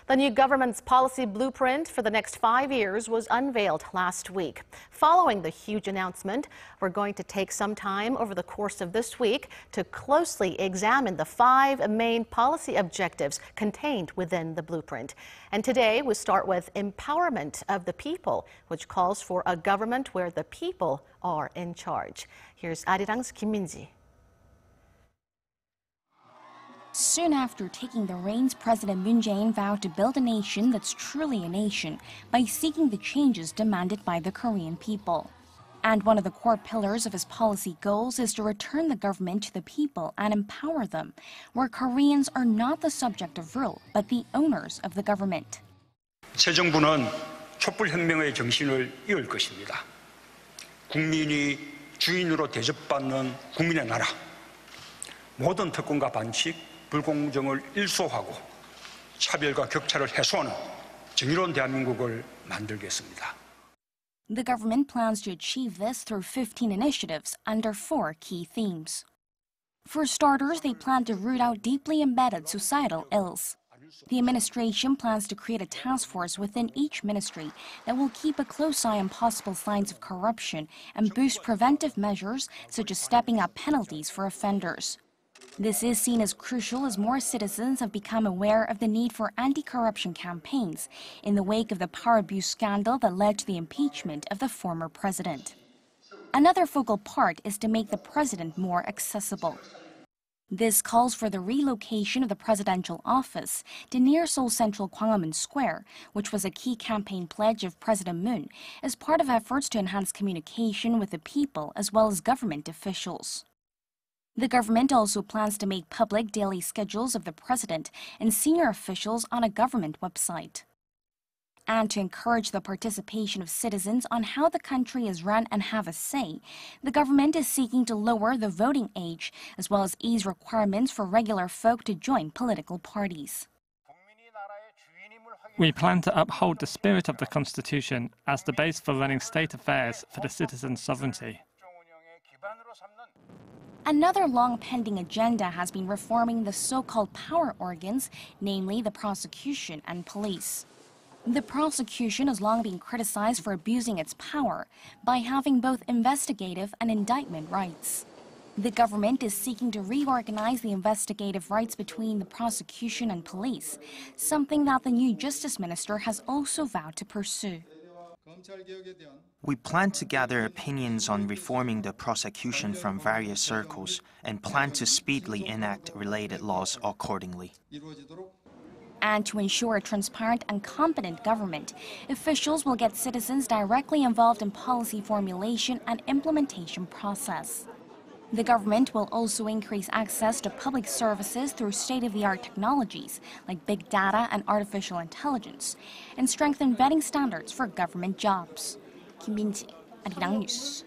The new government's policy blueprint for the next 5 years was unveiled last week. Following the huge announcement, we're going to take some time over the course of this week to closely examine the 5 main policy objectives contained within the blueprint. And today we start with empowerment of the people, which calls for a government where the people are in charge. Here's Arirang's Kim Min-ji. Soon after taking the reins, President Moon Jae-in vowed to build a nation that's truly a nation by seeking the changes demanded by the Korean people. And one of the core pillars of his policy goals is to return the government to the people and empower them, where Koreans are not the subject of rule, but the owners of the government. 새 정부는 촛불혁명의 정신을 이을 것입니다. 국민이 주인으로 대접받는 국민의 나라, 모든 특권과 반칙, 불공정을 일소하고 차별과 격차를 해소하는 정의로운 대한민국을 만들겠습니다. The government plans to achieve this through 15 initiatives under 4 key themes. For starters, they plan to root out deeply embedded societal ills. The administration plans to create a task force within each ministry that will keep a close eye on possible signs of corruption and boost preventive measures such as stepping up penalties for offenders. This is seen as crucial as more citizens have become aware of the need for anti-corruption campaigns in the wake of the power abuse scandal that led to the impeachment of the former president. Another focal part is to make the president more accessible. This calls for the relocation of the presidential office to near Seoul Central Gwanghwamun Square, which was a key campaign pledge of President Moon as part of efforts to enhance communication with the people as well as government officials. The government also plans to make public daily schedules of the president and senior officials on a government website. And to encourage the participation of citizens on how the country is run and have a say, the government is seeking to lower the voting age as well as ease requirements for regular folk to join political parties. We plan to uphold the spirit of the Constitution as the base for running state affairs for the citizens' sovereignty. Another long-pending agenda has been reforming the so-called power organs, namely the prosecution and police. The prosecution has long been criticized for abusing its power by having both investigative and indictment rights. The government is seeking to reorganize the investigative rights between the prosecution and police, something that the new Justice Minister has also vowed to pursue. We plan to gather opinions on reforming the prosecution from various circles and plan to speedily enact related laws accordingly. And to ensure a transparent and competent government, officials will get citizens directly involved in policy formulation and implementation process. The government will also increase access to public services through state-of-the-art technologies like big data and artificial intelligence, and strengthen vetting standards for government jobs. Kim Min-ji, Arirang News.